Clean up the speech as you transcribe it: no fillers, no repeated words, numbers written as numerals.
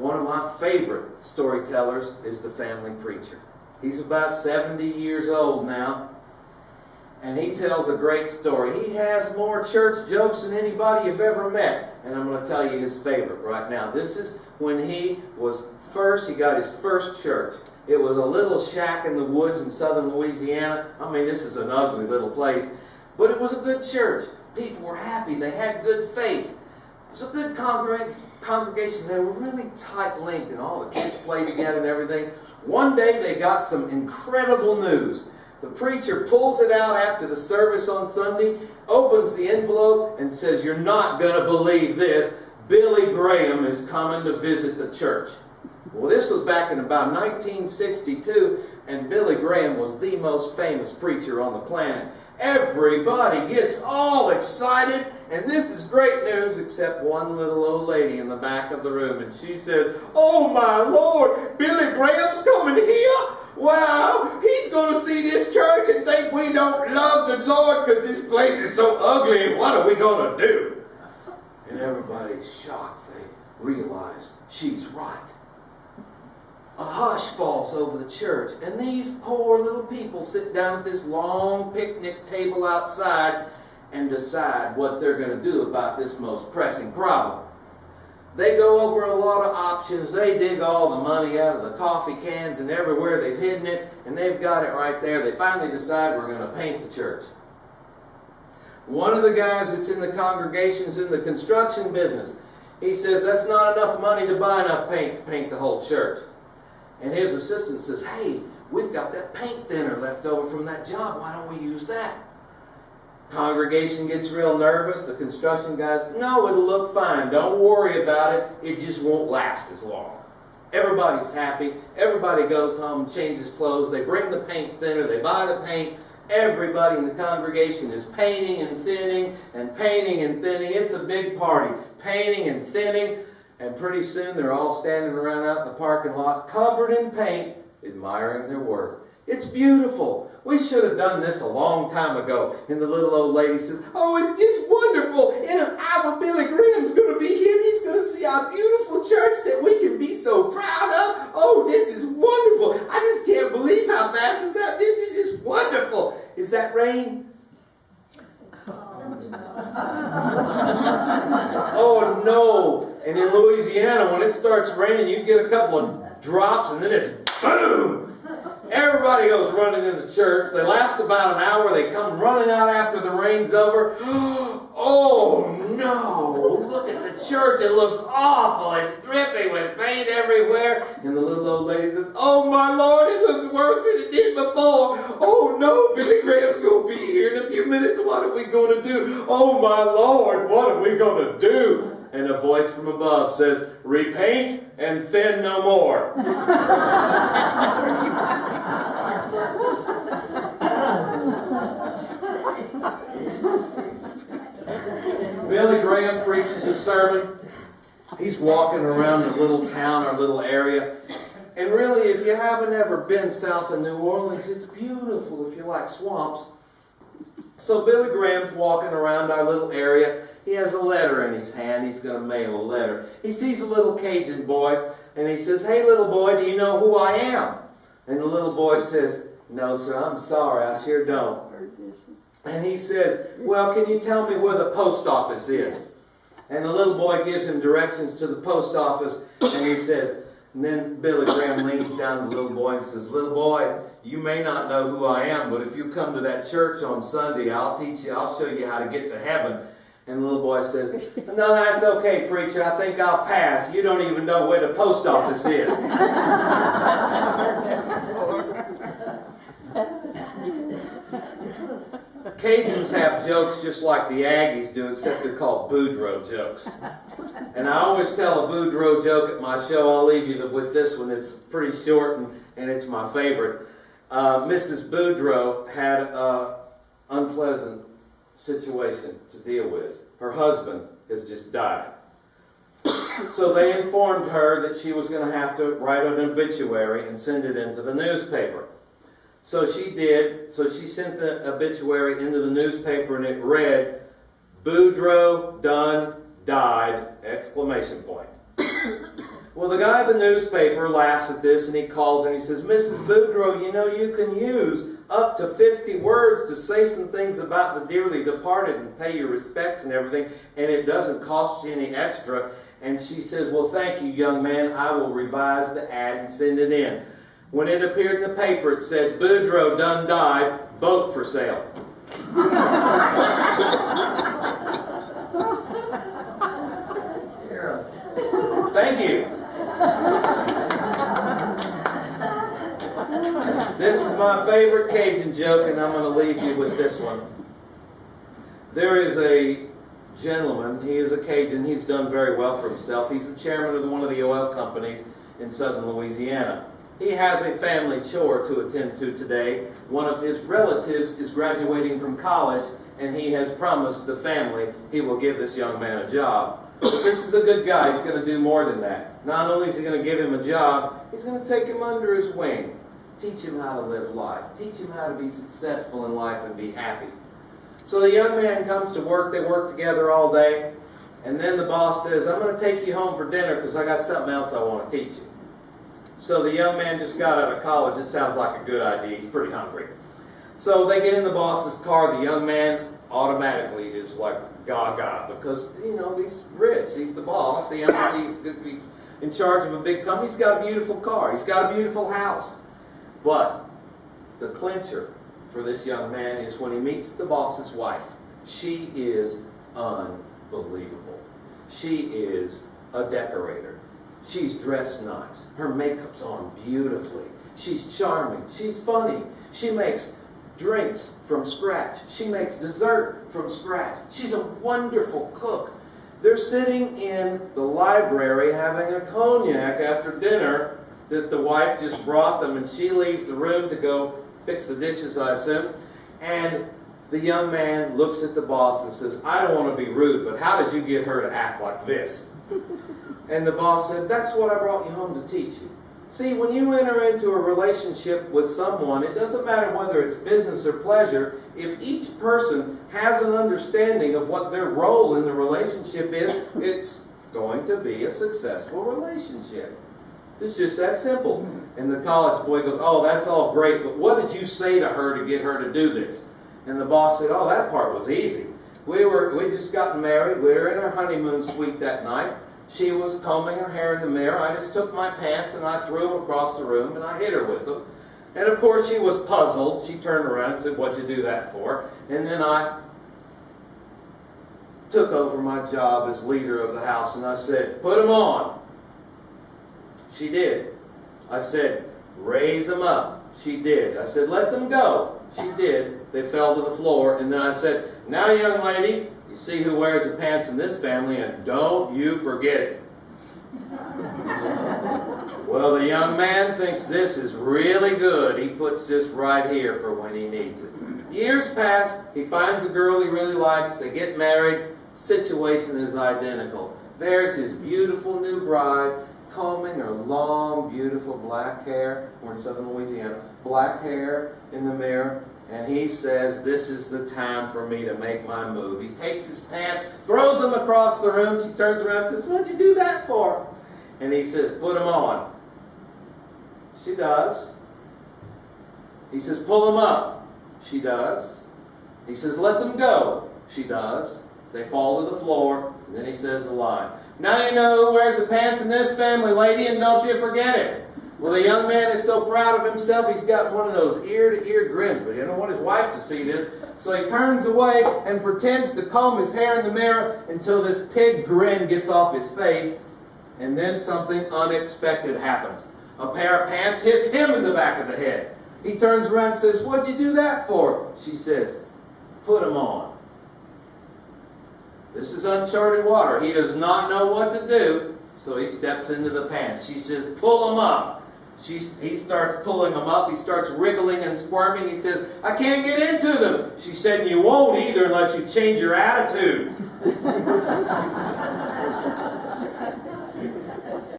one of my favorite storytellers is the family preacher. He's about 70 years old now, and he tells a great story. He has more church jokes than anybody you've ever met, and I'm going to tell you his favorite right now. This is when he got his first church. It was a little shack in the woods in southern Louisiana. I mean, this is an ugly little place, but it was a good church. People were happy. They had good faith. It was a good congregation. They were really tight-linked, and all the kids played together and everything. One day they got some incredible news. The preacher pulls it out after the service on Sunday, opens the envelope, and says, "You're not going to believe this. Billy Graham is coming to visit the church." Well, this was back in about 1962, and Billy Graham was the most famous preacher on the planet. Everybody gets all excited, and this is great news, except one little old lady in the back of the room, and she says, "Oh my Lord, Billy Graham's coming here? Wow, he's going to see this church and think we don't love the Lord because this place is so ugly, and what are we going to do?" And everybody's shocked. They realize she's right. A hush falls over the church, and these poor little people sit down at this long picnic table outside and decide what they're going to do about this most pressing problem. They go over a lot of options. They dig all the money out of the coffee cans and everywhere they've hidden it, and they've got it right there. They finally decide we're going to paint the church. One of the guys that's in the congregation is in the construction business. He says that's not enough money to buy enough paint to paint the whole church. And his assistant says, "Hey, we've got that paint thinner left over from that job. Why don't we use that?" Congregation gets real nervous. The construction guys, "No, it'll look fine. Don't worry about it. It just won't last as long." Everybody's happy. Everybody goes home, changes clothes. They bring the paint thinner. They buy the paint. Everybody in the congregation is painting and thinning and painting and thinning. It's a big party. Painting and thinning. And pretty soon they're all standing around out in the parking lot, covered in paint, admiring their work. "It's beautiful. We should have done this a long time ago." And the little old lady says, "Oh, it's just wonderful. In an hour, Billy Graham's going to be here. And he's going to see our beautiful church that we can be so proud of. Oh, this is wonderful. I just can't believe how fast this happened. This is just wonderful." Is that rain? Oh no. And in Louisiana, when it starts raining, you get a couple of drops and then it's boom. Everybody goes running in the church. They last about an hour. They come running out after the rain's over. Oh no, look at the church. It looks awful. It's dripping with paint everywhere. And the little old lady says, "Oh my Lord, it looks worse than it did before. Oh no, Billy Graham's going to be here in a few minutes. What are we going to do? Oh my Lord, what are we going to do?" And a voice from above says, "Repaint and thin no more." Billy Graham preaches a sermon. He's walking around a little town or little area. And really, if you haven't ever been south of New Orleans, it's beautiful if you like swamps. So Billy Graham's walking around our little area. He has a letter in his hand. He's going to mail a letter. He sees a little Cajun boy, and he says, "Hey, little boy, do you know who I am?" And the little boy says, "No, sir, I'm sorry, I sure don't." And he says, "Well, can you tell me where the post office is?" And the little boy gives him directions to the post office, and he says, and then Billy Graham leans down to the little boy and says, "Little boy, you may not know who I am, but if you come to that church on Sunday, I'll show you how to get to heaven." And the little boy says, "No, that's okay, preacher. I think I'll pass. You don't even know where the post office is." Cajuns have jokes just like the Aggies do, except they're called Boudreaux jokes. And I always tell a Boudreaux joke at my show. I'll leave you with this one. It's pretty short, and it's my favorite. Mrs. Boudreaux had an unpleasant situation to deal with. Her husband has just died. So they informed her that she was going to have to write an obituary and send it into the newspaper. So she did. So she sent the obituary into the newspaper, and it read, "Boudreaux done died!" ! Well, the guy at the newspaper laughs at this, and he calls and he says, Mrs. Boudreaux, you know, you can use up to 50 words to say some things about the dearly departed and pay your respects and everything, and it doesn't cost you any extra. And she says, well, thank you, young man. I will revise the ad and send it in. When it appeared in the paper, it said, Boudreaux done died, boat for sale. Thank you. This is my favorite Cajun joke, and I'm going to leave you with this one. There is a gentleman, he is a Cajun, he's done very well for himself. He's the chairman of one of the oil companies in southern Louisiana. He has a family chore to attend to today. One of his relatives is graduating from college, and he has promised the family he will give this young man a job. But this is a good guy. He's going to do more than that. Not only is he going to give him a job, he's going to take him under his wing. Teach him how to live life. Teach him how to be successful in life and be happy. So the young man comes to work. They work together all day. And then the boss says, I'm going to take you home for dinner because I got something else I want to teach you. So the young man just got out of college. This sounds like a good idea. He's pretty hungry. So they get in the boss's car. The young man automatically is like gaga because, you know, he's rich. He's the boss. He's in charge of a big company. He's got a beautiful car. He's got a beautiful house. But the clincher for this young man is when he meets the boss's wife. She is unbelievable. She is a decorator. She's dressed nice. Her makeup's on beautifully. She's charming. She's funny. She makes drinks from scratch. She makes dessert from scratch. She's a wonderful cook. They're sitting in the library having a cognac after dinner that the wife just brought them, and she leaves the room to go fix the dishes, I assume. And the young man looks at the boss and says, I don't want to be rude, but how did you get her to act like this? And the boss said, that's what I brought you home to teach you. See, when you enter into a relationship with someone, it doesn't matter whether it's business or pleasure, if each person has an understanding of what their role in the relationship is, it's going to be a successful relationship. It's just that simple. And the college boy goes, oh, that's all great, but what did you say to her to get her to do this? And the boss said, oh, that part was easy. We just gotten married. We were in our honeymoon suite that night. She was combing her hair in the mirror. I just took my pants and I threw them across the room and I hit her with them. And of course she was puzzled. She turned around and said, what'd you do that for? And then I took over my job as leader of the house and I said, put them on. She did. I said, raise them up. She did. I said, let them go. She did. They fell to the floor. And then I said, now young lady, you see who wears the pants in this family, and don't you forget it. Well, the young man thinks this is really good. He puts this right here for when he needs it. Years pass. He finds a girl he really likes. They get married. Situation is identical. There's his beautiful new bride combing her long, beautiful black hair. We're in southern Louisiana. Black hair in the mirror. And he says, this is the time for me to make my move. He takes his pants, throws them across the room. She turns around and says, what'd you do that for? And he says, put them on. She does. He says, pull them up. She does. He says, let them go. She does. They fall to the floor. And then he says the line, now you know who wears the pants in this family, lady, and don't you forget it. Well, the young man is so proud of himself, he's got one of those ear-to-ear grins, but he don't want his wife to see this. So he turns away and pretends to comb his hair in the mirror until this pig grin gets off his face, and then something unexpected happens. A pair of pants hits him in the back of the head. He turns around and says, what'd you do that for? She says, put them on. This is uncharted water. He does not know what to do, so he steps into the pants. She says, pull them up. He starts pulling them up. He starts wriggling and squirming. He says, I can't get into them. She said, you won't either unless you change your attitude.